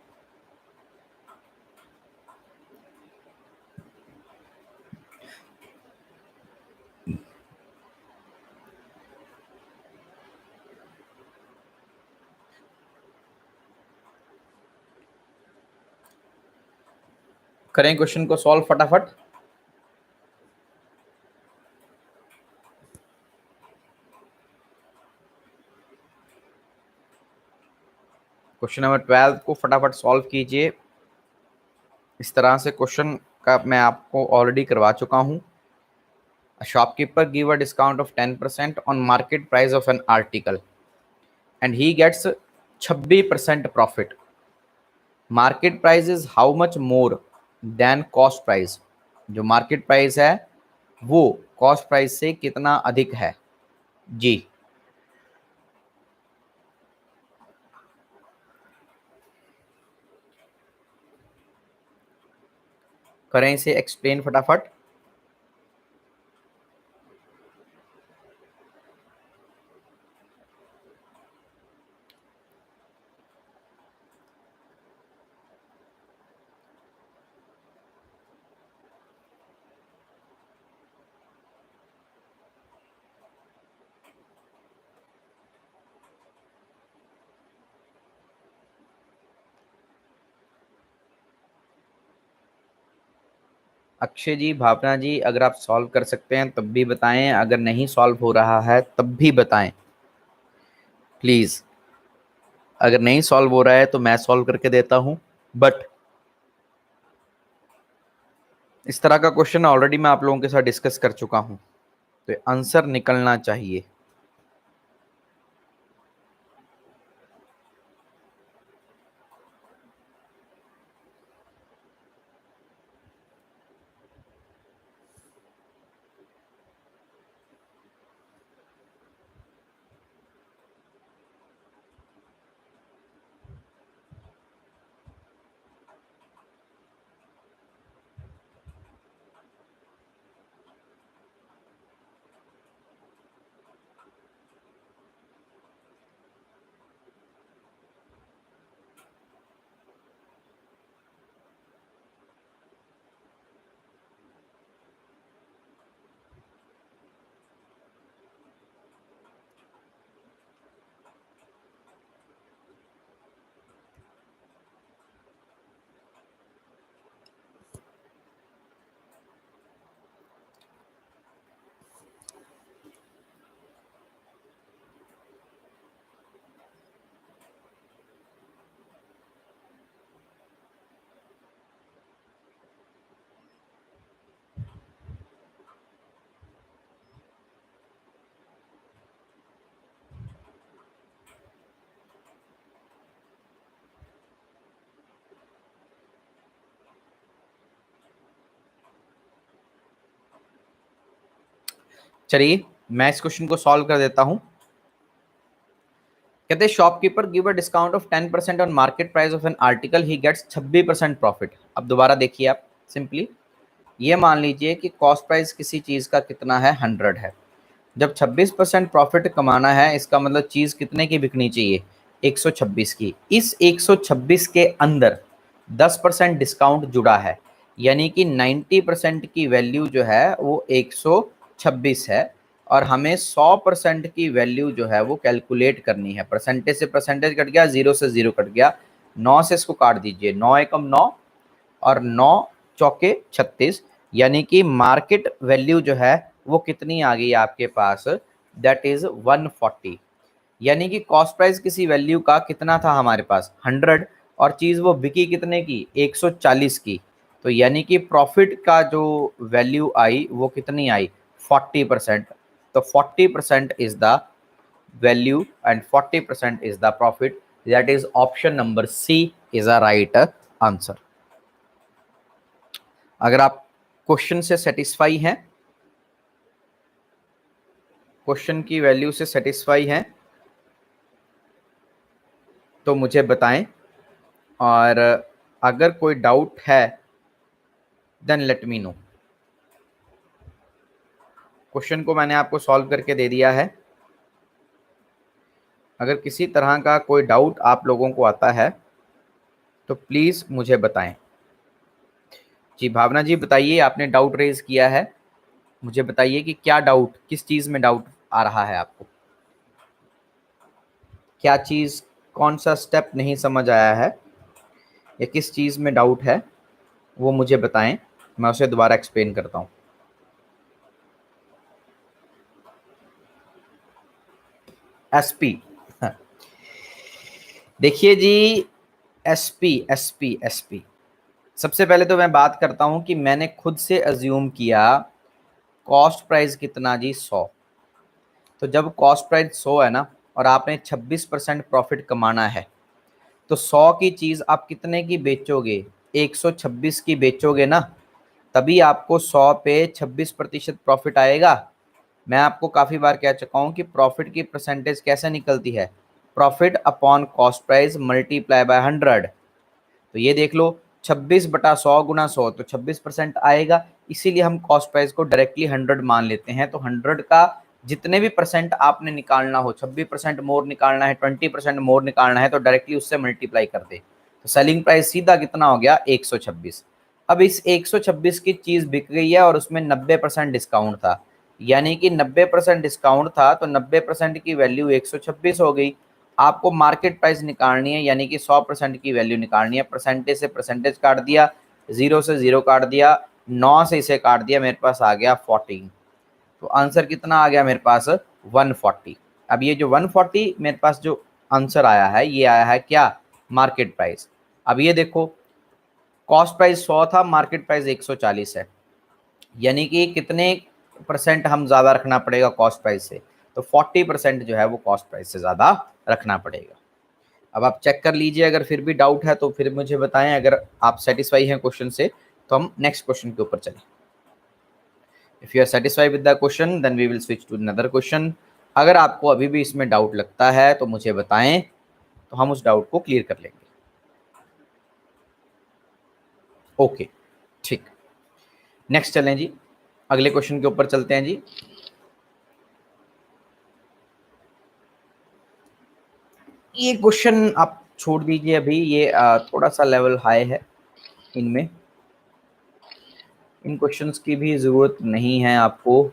करें क्वेश्चन को सॉल्व फटाफट। क्वेश्चन नंबर 12 को फटाफट सॉल्व कीजिए। इस तरह से क्वेश्चन का मैं आपको ऑलरेडी करवा चुका हूं। A shopkeeper give a discount of 10% on market price of an article and he gets 26% profit. Market price is how much more than cost price? जो मार्केट प्राइस है वो कॉस्ट प्राइस से कितना अधिक है जी। करें इसे एक्सप्लेन फटाफट। अक्षय जी, भावना जी, अगर आप सॉल्व कर सकते हैं तब भी बताएं, अगर नहीं सॉल्व हो रहा है तब भी बताएं प्लीज। अगर नहीं सॉल्व हो रहा है तो मैं सॉल्व करके देता हूं, बट इस तरह का क्वेश्चन ऑलरेडी मैं आप लोगों के साथ डिस्कस कर चुका हूं, तो आंसर निकलना चाहिए। चलिए मैं इस क्वेश्चन को सॉल्व कर देता हूं। कहते हैं shopkeeper give a discount of 10% on market price of an article, he gets 26% profit. अब दोबारा देखिए आप, सिंपली ये मान लीजिए कि कॉस्ट प्राइस किसी चीज का कितना है, 100 है। जब 26% प्रॉफिट कमाना है, इसका मतलब चीज कितने की बिकनी चाहिए, 126 की। इस 126 के अंदर 10% डिस्काउंट जुड़ा है, यानी कि 90% की वैल्यू जो है वो 126 है, और हमें 100% की वैल्यू जो है वो कैलकुलेट करनी है। परसेंटेज से परसेंटेज कट गया, 0 से 0 कट गया, 9 से इसको काट दीजिए, 9 एकम 9 और 9 चौके 36, यानी कि मार्केट वैल्यू जो है वो कितनी आ गई आपके पास, दैट इज 140। यानी कि कॉस्ट प्राइस किसी वैल्यू का कितना था हमारे पास, 100, और चीज वो बिकी कितने की, 140 की। तो यानी कि प्रॉफिट का जो वैल्यू आई वो कितनी आई, 40%। तो 40% is the value and 40% is the profit. That is option number C is a right answer. अगर आप क्वेश्चन से सेटिस्फाई हैं, क्वेश्चन की वैल्यू से सेटिस्फाई हैं, तो मुझे बताएं, और अगर कोई डाउट है then let me know. Question को मैंने आपको सॉल्व करके दे दिया है। अगर किसी तरह का कोई डाउट आप लोगों को आता है तो प्लीज मुझे बताएं। जी भावना जी बताइए, आपने डाउट रेज किया है, मुझे बताइए कि क्या डाउट, किस चीज में डाउट आ रहा है आपको, क्या चीज, कौन सा स्टेप नहीं समझ आया है, या किस चीज में डाउट है, वो मुझे बताएं, मैं उसे दोबारा एक्सप्लेन करता हूं। एसपी, देखिए जी, एसपी एसपी एसपी, सबसे पहले तो मैं बात करता हूं कि मैंने खुद से अज्यूम किया कॉस्ट प्राइस कितना जी, 100। तो जब कॉस्ट प्राइस 100 है ना, और आपने 26% प्रॉफिट कमाना है, तो 100 की चीज आप कितने की बेचोगे, 126 की बेचोगे ना, तभी आपको 100 पे 26% प्रॉफिट आएगा। मैं आपको काफी बार कह चुका हूं कि प्रॉफिट की परसेंटेज कैसे निकलती है, profit upon cost price multiply by 100। तो ये देख लो, 26/100 गुना 100, तो 26% आएगा। इसीलिए हम कॉस्ट प्राइस को डायरेक्टली 100 मान लेते हैं। तो 100 का जितने भी परसेंट आपने निकालना हो, 26% मोर निकालना है, 20% मोर निकालना है, तो डायरेक्टली उससे मल्टीप्लाई कर दे। तो सेलिंग प्राइस सीधा कितना हो गया, 126। अब इस 126 की चीज बिक गई है और उसमें 90% डिस्काउंट था, यानी कि 90% डिस्काउंट था, तो 90% की वैल्यू 126 हो गई। आपको मार्केट प्राइस निकालनी है, यानी कि 100% की वैल्यू निकालनी है। परसेंटेज से परसेंटेज काट दिया, 0 से 0 काट दिया, 9 से इसे काट दिया, मेरे पास आ गया 14। तो आंसर कितना आ गया मेरे पास, 140। अब ये जो 140 मेरे पास जो आंसर आया है, ये आया है क्या, मार्केट प्राइस। अब ये देखो, कॉस्ट प्राइस 100 था, मार्केट प्राइस 140 है, यानी कि कितने परसेंट हम ज़्यादा रखना पड़ेगा कॉस्ट प्राइस से, तो 40% जो है वो कॉस्ट प्राइस से ज़्यादा रखना पड़ेगा। अब आप चेक कर लीजिए, अगर फिर भी डाउट है तो फिर मुझे बताएं। अगर आप सेटिस्फाई हैं क्वेश्चन से तो हम नेक्स्ट क्वेश्चन के ऊपर चलें। If you are satisfied with the question then we will switch to another question. अगर आपको अभी भी इसमें डाउट लगता है तो मुझे बताएं, तो हम उस डाउट को क्लियर कर लेंगे। ओके, ठीक, नेक्स्ट चलें जी, अगले क्वेश्चन के ऊपर चलते हैं जी। ये क्वेश्चन आप छोड़ दीजिए अभी, ये थोड़ा सा लेवल हाई है, इनमें इन क्वेश्चंस की भी ज़रूरत नहीं है आपको।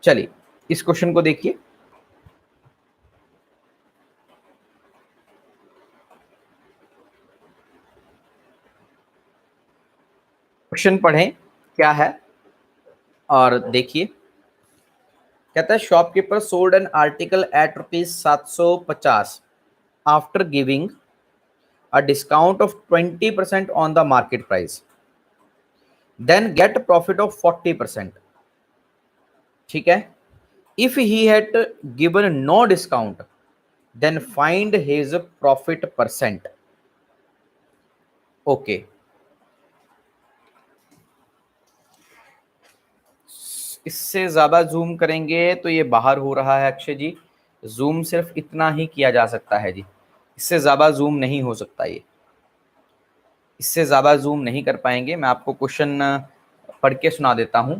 चलिए इस क्वेश्चन को देखिए। क्वेश्चन पढ़ें क्या है और देखिए। कहता है shopkeeper sold an article at ₹750 after giving a discount of 20% on the market price, then get profit of 40%। ठीक है, if he had given no discount then find his profit percent. Okay, इससे ज्यादा जूम करेंगे तो ये बाहर हो रहा है अक्षय जी, जूम सिर्फ इतना ही किया जा सकता है जी, इससे ज्यादा जूम नहीं हो सकता, ये इससे ज्यादा जूम नहीं कर पाएंगे। मैं आपको क्वेश्चन पढ़ के सुना देता हूं।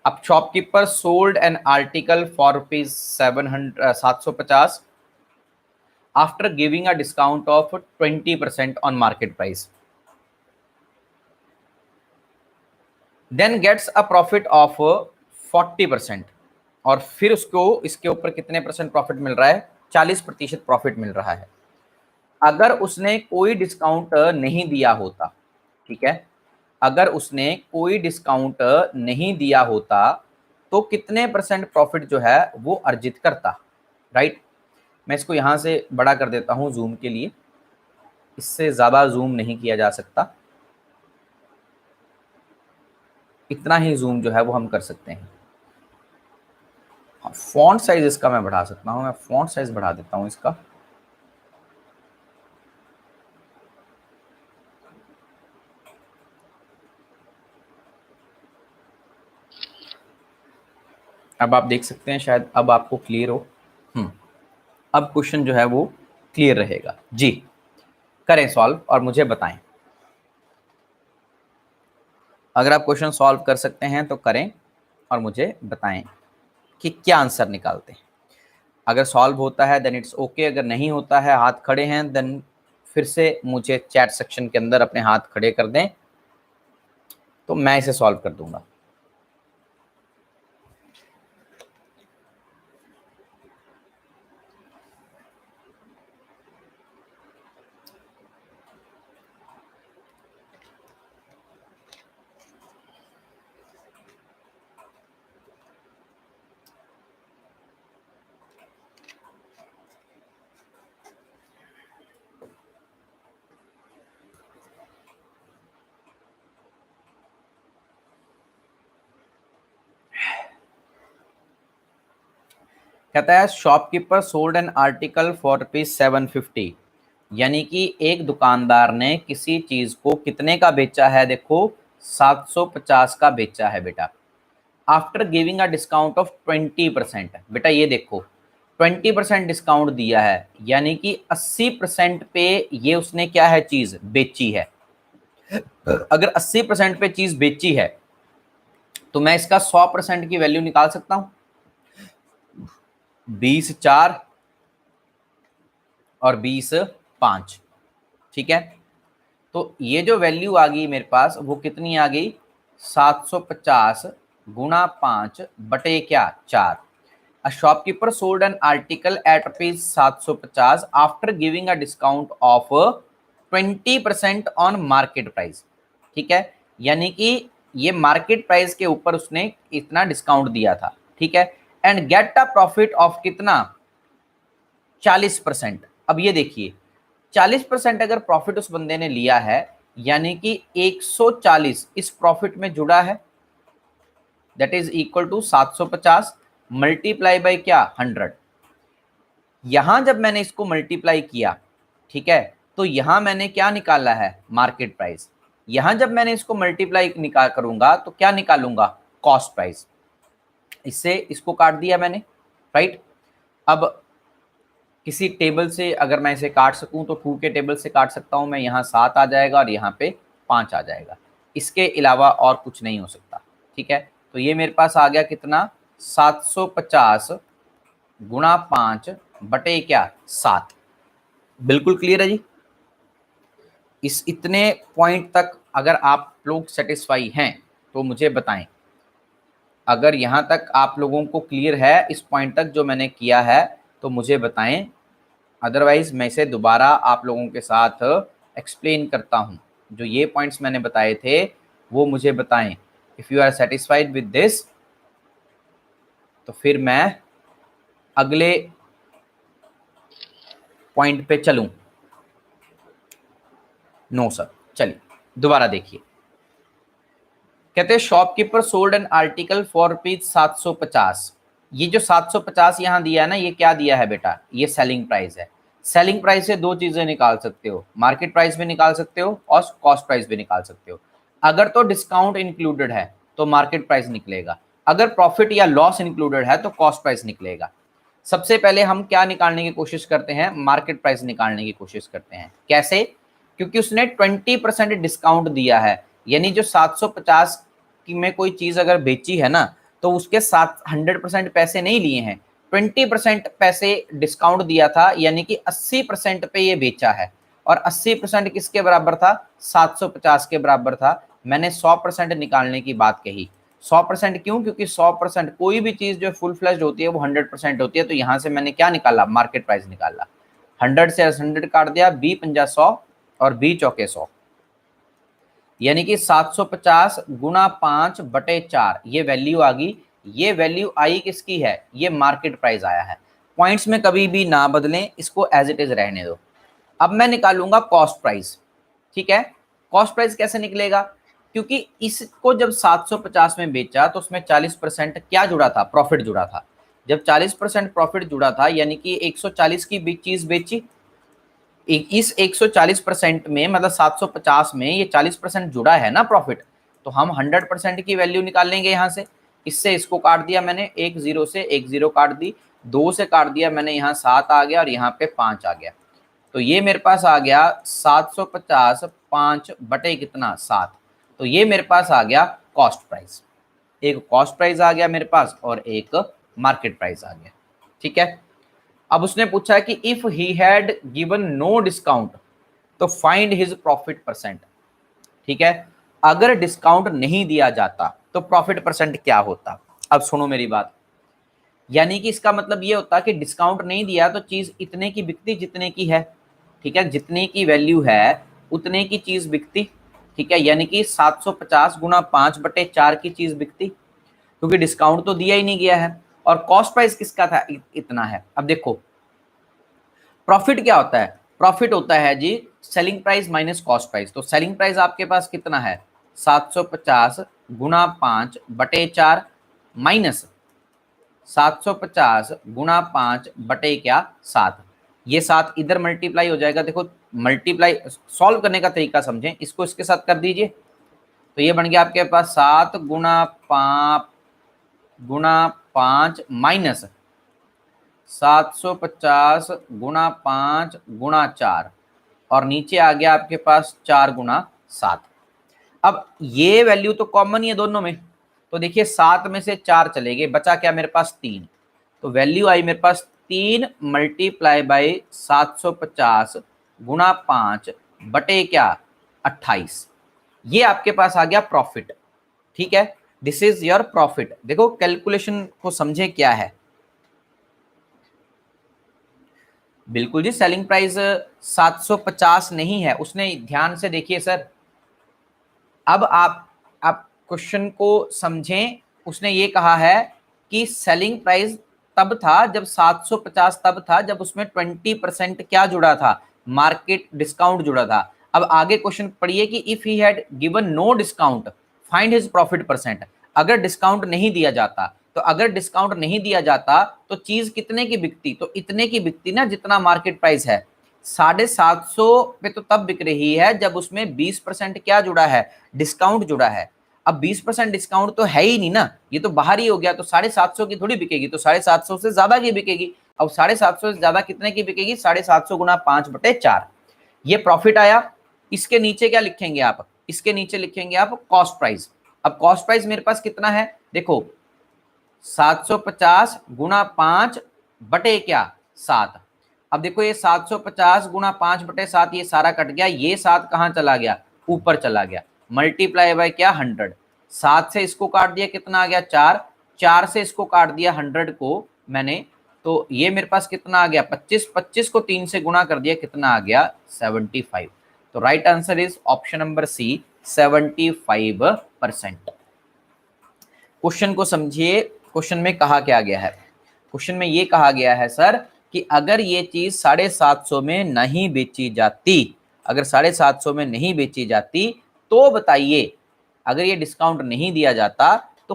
अब shopkeeper sold an article for rupees 750 after giving a discount of 20% on market price, then gets a profit of 40%, और फिर उसको इसके ऊपर कितने परसेंट प्रॉफिट मिल रहा है, 40% प्रॉफिट मिल रहा है। अगर उसने कोई डिस्काउंट नहीं दिया होता, ठीक है, अगर उसने कोई डिस्काउंट नहीं दिया होता तो कितने परसेंट प्रॉफिट जो है वो अर्जित करता, राइट। मैं इसको यहां से बड़ा कर देता हूं जूम के लिए, इससे ज्यादा जूम नहीं किया जा सकता, इतना ही जूम जो है वो हम कर सकते हैं। फॉन्ट साइज इसका मैं बढ़ा सकता हूं, मैं फॉन्ट साइज बढ़ा देता हूं इसका। अब आप देख सकते हैं, शायद अब आपको क्लियर हो। अब क्वेश्चन जो है वो क्लियर रहेगा जी। करें सॉल्व और मुझे बताएं। अगर आप क्वेश्चन सॉल्व कर सकते हैं तो करें और मुझे बताएं कि क्या आंसर निकालते हैं। अगर सॉल्व होता है देन इट्स ओके, अगर नहीं होता है, हाथ खड़े हैं, देन फिर से मुझे चैट सेक्शन के अंदर अपने हाथ खड़े कर दें तो मैं इसे सॉल्व कर दूंगा। कहता है shopkeeper sold an article for ₹750, यानी कि एक दुकानदार ने किसी चीज को कितने का बेचा है, देखो 750 का बेचा है बेटा, after giving a discount of 20%। बेटा ये देखो 20% डिस्काउंट दिया है, यानी कि 80% पे ये उसने क्या है, चीज बेची है। अगर 80% पे चीज बेची है तो मैं इसका 100% की वैल्यू निकाल सकता हूं, 20 4 और 20 5, ठीक है। तो ये जो वैल्यू आ गई मेरे पास वो कितनी आ गई, 750 गुणा 5 बटे क्या 4। A shopkeeper sold an article at ₹750 after giving a discount of 20% on market price, ठीक है, यानी कि ये मार्केट प्राइस के ऊपर उसने इतना डिस्काउंट दिया था, ठीक है। And get a profit of कितना, 40%। अब ये देखिए 40% अगर प्रॉफिट उस बंदे ने लिया है, यानी कि 140 इस प्रॉफिट में जुड़ा है, that is equal to 750 multiply by क्या 100। यहां जब मैंने इसको मल्टीप्लाई किया, ठीक है, तो यहां मैंने क्या निकाला है, मार्केट प्राइस। यहां जब मैंने इसको मल्टीप्लाई निकाल करूंगा तो क्या निकालूंगा, कॉस्ट प्राइस। इससे इसको काट दिया मैंने, राइट। अब किसी टेबल से अगर मैं इसे काट सकूं तो 2 के टेबल से काट सकता हूं मैं, यहाँ 7 आ जाएगा और यहाँ पे 5 आ जाएगा, इसके अलावा और कुछ नहीं हो सकता, ठीक है। तो ये मेरे पास आ गया कितना, 750 गुणा 5 बटे क्या 7। बिल्कुल क्लियर है जी। इस इतने पॉइंट तक अगर आप लोग सेटिस्फाई हैं तो मुझे बताएं। अगर यहाँ तक आप लोगों को क्लियर है इस पॉइंट तक जो मैंने किया है तो मुझे बताएं, अदरवाइज मैं इसे दोबारा आप लोगों के साथ एक्सप्लेन करता हूँ। जो ये पॉइंट्स मैंने बताए थे वो मुझे बताएं। If you are satisfied with this तो फिर मैं अगले पॉइंट पे चलूं। नो सर, चलिए दोबारा देखिए। कहते हैं shopkeeper sold an article for ₹750। ये जो 750 यहाँ दिया है ना, ये क्या दिया है बेटा, ये सेलिंग प्राइस है। सेलिंग प्राइस से दो चीजें निकाल सकते हो, मार्केट प्राइस भी निकाल सकते हो और कॉस्ट प्राइस भी निकाल सकते हो। अगर तो डिस्काउंट इंक्लूडेड है तो मार्केट प्राइस निकलेगा, अगर प्रॉफिट या लॉस इंक्लूडेड है तो कॉस्ट प्राइस निकलेगा। सबसे पहले हम क्या निकालने की कोशिश करते हैं, मार्केट प्राइस निकालने की कोशिश करते हैं। कैसे? क्योंकि उसने 20% डिस्काउंट दिया है, यानी जो 750 की में कोई चीज अगर बेची है ना, तो उसके साथ 100% पैसे नहीं लिए हैं, 20% पैसे डिस्काउंट दिया था, यानी कि 80% पे ये बेचा है। और 80% किसके बराबर था? 750 के बराबर था। मैंने 100% निकालने की बात कही। 100% क्यों? क्योंकि 100% कोई भी चीज जो फुल फ्लेज्ड होती है वो 100% होती है। तो यहां से मैंने क्या निकाला? मार्केट प्राइस निकाला। 100 से 100 काट दिया, बी 50 100 और बी चौके 100, यानी कि 750 गुना 5/4 ये वैल्यू आ गई। ये वैल्यू आई किसकी है? ये मार्केट प्राइस आया है। पॉइंट्स में कभी भी ना बदलें, इसको एज इट इज रहने दो। अब मैं निकालूंगा कॉस्ट प्राइस। ठीक है, कॉस्ट प्राइस कैसे निकलेगा? क्योंकि इसको जब 750 में बेचा तो उसमें 40% क्या जुड़ा था? प्रॉफिट जुड़ा था। जब 40% प्रॉफिट जुड़ा था, यानी कि 140 की चीज बेची, इस 140% में मतलब 750 में ये 40% जुड़ा है ना प्रॉफिट, तो हम 100% की वैल्यू निकाल लेंगे यहाँ से। इससे इसको काट दिया मैंने, एक जीरो से एक जीरो काट दी, 2 से काट दिया मैंने, यहाँ 7 आ गया और यहाँ पे 5 आ गया। तो ये मेरे पास आ गया 750 5 बटे कितना? 7। तो ये मेरे पास आ गया कॉस्ट प्राइस। एक कॉस्ट प्राइस आ गया मेरे पास और एक मार्केट प्राइस आ गया। ठीक है, अब उसने पूछा कि if he had given no discount तो फाइंड हिज प्रॉफिट परसेंट। ठीक है, अगर डिस्काउंट नहीं दिया जाता तो प्रॉफिट परसेंट क्या होता? अब सुनो मेरी बात, यानी कि इसका मतलब ये होता कि डिस्काउंट नहीं दिया तो चीज इतने की बिकती जितने की है। ठीक है, जितने की वैल्यू है उतने की चीज बिकती। ठीक है, यानी कि 750 गुना 5/4 की चीज बिकती, क्योंकि डिस्काउंट तो दिया ही नहीं गया है। और कॉस्ट प्राइस किसका था? इतना है। अब देखो प्रॉफिट क्या होता है? प्रॉफिट होता है जी selling price minus cost price. तो सेलिंग प्राइस आपके पास कितना है? 750 गुना 5/4 माइनस 750 गुना 5/7। ये 7 इधर मल्टीप्लाई हो जाएगा। देखो मल्टीप्लाई सॉल्व करने का तरीका समझें, इसको इसके साथ कर दीजिए। तो ये बन गया आपके पास 7 गुना 5 माइनस 750 गुना 5 गुना 4 और नीचे आ गया आपके पास 4 गुना 7। अब ये वैल्यू तो कॉमन ही है दोनों में, तो देखिए 7 में से 4 चले गए, बचा क्या मेरे पास? 3। तो वैल्यू आई मेरे पास 3 मल्टीप्लाई बाई 750 गुना 5 बटे क्या? 28। ये आपके पास आ गया प्रॉफिट। ठीक है, दिस इज योर प्रॉफिट। देखो कैलकुलेशन को समझे क्या है। बिल्कुल जी, सेलिंग प्राइस 750 नहीं है, उसने ध्यान से देखिए सर। अब आप क्वेश्चन को समझें। उसने ये कहा है कि सेलिंग प्राइस तब था जब 750 तब था जब उसमें 20% क्या जुड़ा था? मार्केट डिस्काउंट जुड़ा था। अब आगे क्वेश्चन पढ़िए कि if he had given no discount find his profit percent. अगर डिस्काउंट नहीं दिया जाता, तो अगर डिस्काउंट नहीं दिया जाता तो चीज कितने की बिकती? तो इतने की बिकती ना जितना मार्केट प्राइस है। 750 पे तो तब बिक रही है जब उसमें 20% क्या जुड़ा है? डिस्काउंट जुड़ा है। अब 20% डिस्काउंट तो है ही नहीं ना, ये तो बाहर ही हो गया। तो 750 की थोड़ी बिकेगी, तो 750 से ज्यादा की बिकेगी। अब 750 से ज्यादा कितने की बिकेगी? 750 गुना 5/4। ये प्रॉफिट आया। इसके नीचे क्या लिखेंगे आप? इसके नीचे लिखेंगे आप कॉस्ट प्राइस। अब कॉस्ट प्राइस मेरे पास कितना है? देखो 750 गुना 5 बटे क्या? 7। अब देखो ये 750 गुना 5/7, ये सारा कट गया, ये 7 कहाँ चला गया? ऊपर चला गया। मल्टीप्लाई बाय क्या? 100। 7 से इसको काट दिया, कितना आ गया? 4। 4 से इसको काट दिया 100 को मैंने, तो ये मेरे पास कितना आ गया? 25। 25 को 3 से गुणा कर दिया, कितना आ गया? 75। तो right answer is option number C, 75%। Question को समझिए। क्वेश्चन में कहा क्या गया है? क्वेश्चन में ये कहा गया है सर कि अगर ये चीज 750 में नहीं बेची जाती, अगर 750 में नहीं बेची जाती तो बताइए, अगर ये डिस्काउंट नहीं दिया जाता तो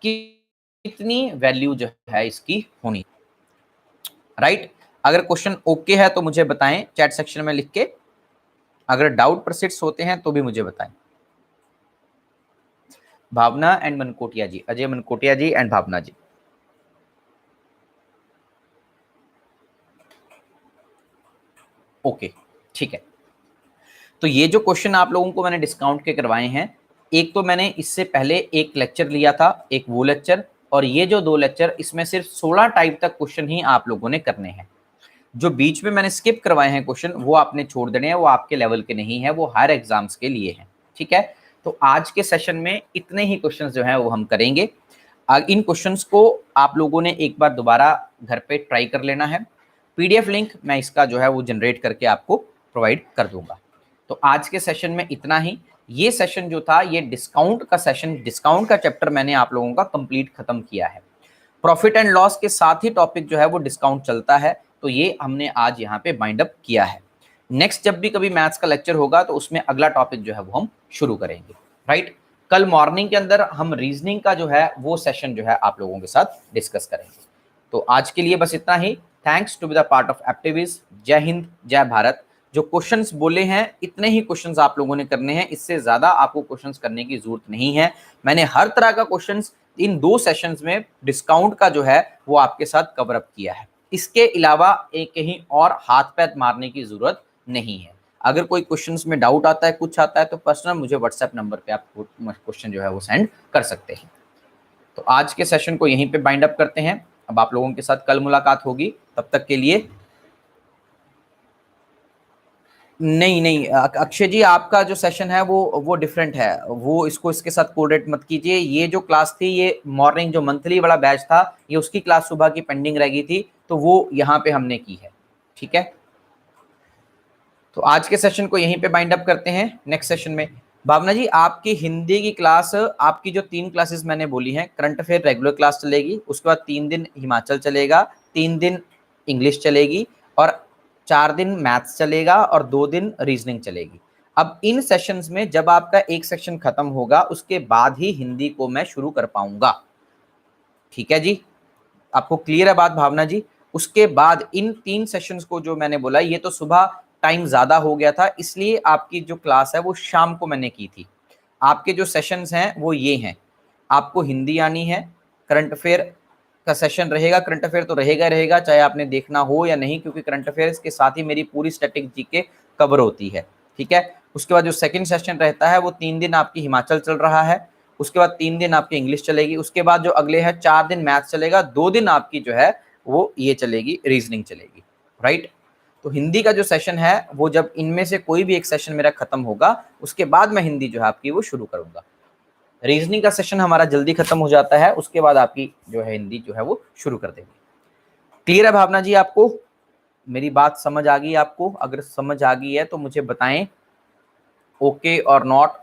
कितनी वैल्यू जो है इसकी होनी? राइट। अगर क्वेश्चन ओके है तो मुझे बताएं चैट सेक्शन में लिख के, अगर डाउट परसिस्ट होते हैं तो भी मुझे बताएं। Bhavna and Mankotia ji, Ajay Mankotia ji and Bhavna ji. Okay, ठीक है। तो ये जो क्वेश्चन आप लोगों को मैंने डिस्काउंट के करवाए हैं, एक तो मैंने इससे पहले एक लेक्चर लिया था, एक वो लेक्चर, और ये जो 2 लेक्चर, इसमें सिर्फ 16 टाइप तक क्वेश्चन ही आप लोगों ने करने हैं। जो बीच में मैंने स्किप करवाए हैं क्वेश्चन, वो आपने छोड़ देने हैं, वो आपके लेवल के नहीं है, वो हायर एग्जाम्स के लिए हैं, ठीक है। तो आज के सेशन में इतने ही क्वेश्चंस जो हैं वो हम करेंगे। इन क्वेश्चंस को आप लोगों ने एक बार दोबारा घर पे ट्राई कर लेना है। पीडीएफ लिंक मैं इसका जो है वो जनरेट करके आपको प्रोवाइड कर दूंगा। तो आज के सेशन में इतना ही। ये सेशन जो था, ये डिस्काउंट का सेशन, डिस्काउंट का चैप्टर मैंने आप लोगों का कंप्लीट खत्म किया है। प्रॉफिट एंड लॉस के साथ ही टॉपिक जो है वो डिस्काउंट चलता है, तो ये हमने आज यहाँ पे बाइंड अप किया है। नेक्स्ट जब भी कभी मैथ्स का लेक्चर होगा तो उसमें अगला टॉपिक जो है वो हम शुरू करेंगे, राइट। कल मॉर्निंग के अंदर हम रीजनिंग का जो है वो सेशन जो है आप लोगों के साथ डिस्कस करेंगे। तो आज के लिए बस इतना ही। Thanks to be the part of activities. जय हिंद, जय भारत। जो क्वेश्चंस बोले हैं, इतने ही क्वेश्चंस आप लोगों ने करने हैं, इससे ज्यादा आपको क्वेश्चंस करने की जरूरत नहीं है। मैंने हर तरह का क्वेश्चंस इन 2 सेशंस में डिस्काउंट का जो है वो आपके साथ कवर अप किया है। इसके अलावा एक कहीं और हाथ पैर मारने की जरूरत नहीं है। अगर कोई क्वेश्चंस में डाउट आता है, कुछ आता है, तो पर्सनल मुझे व्हाट्सएप नंबर पे आप क्वेश्चन जो है वो सेंड कर सकते हैं। तो आज के सेशन को यहीं पे बाइंड अप करते हैं। अब आप लोगों के साथ कल मुलाकात होगी, तब तक के लिए नहीं नहीं अक्षय जी, आपका जो सेशन है वो डिफरेंट है, वो इसको इसके साथ कोडेट मत कीजिए। ये जो क्लास थी, ये मॉर्निंग जो मंथली वाला बैच था, ये उसकी क्लास सुबह की पेंडिंग रह गई थी, तो वो यहाँ पे हमने की है, ठीक है। तो आज के सेशन को यहीं पे बाइंड अप करते हैं। नेक्स्ट सेशन में भावना जी, आपकी हिंदी की क्लास, आपकी जो 3 क्लासेस मैंने बोली हैं, करंट अफेयर रेगुलर क्लास चलेगी, उसके बाद 3 दिन हिमाचल चलेगा, 3 दिन इंग्लिश चलेगी, और 4 दिन मैथ्स चलेगा, और 2 दिन रीजनिंग चलेगी। अब इन सेशंस में जब आपका एक सेक्शन खत्म होगा, उसके बाद ही हिंदी को मैं शुरू कर पाऊंगा, ठीक है जी। आपको क्लियर है बात भावना जी? उसके बाद इन 3 सेशंस को जो मैंने बोला, ये तो सुबह टाइम ज्यादा हो गया था, इसलिए आपकी जो क्लास है वो शाम को मैंने की थी। आपके जो सेशंस हैं वो ये हैं। आपको हिंदी आनी है, करंट अफेयर का सेशन रहेगा, करंट अफेयर तो रहेगा रहेगा, चाहे आपने देखना हो या नहीं, क्योंकि करंट अफेयर्स के साथ ही मेरी पूरी स्टैटिक जीके कवर होती है, ठीक है। उसके बाद जो सेकंड सेशन रहता है, वो 3 दिन आपकी हिमाचल चल रहा है, उसके बाद 3 दिन आपकी इंग्लिश चलेगी, उसके बाद जो अगले है 4 दिन मैथ्स चलेगा, 2 दिन आपकी जो है वो ये चलेगी, रीजनिंग चलेगी, राइट। तो हिंदी का जो सेशन है, वो जब इनमें से कोई भी एक सेशन मेरा खत्म होगा, उसके बाद मैं हिंदी जो है आपकी वो शुरू करूंगा। रीजनिंग का सेशन हमारा जल्दी खत्म हो जाता है, उसके बाद आपकी जो है हिंदी जो है वो शुरू कर देंगे। क्लियर है भावना जी? आपको मेरी बात समझ आ गई? आपको अगर समझ आ गई है तो मुझे बताएं, ओके और नॉट।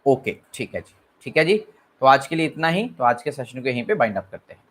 ओके, ठीक है जी, ठीक है जी। तो आज के लिए इतना ही। तो आज के सेशन को यहीं पे बाइंड अप करते हैं।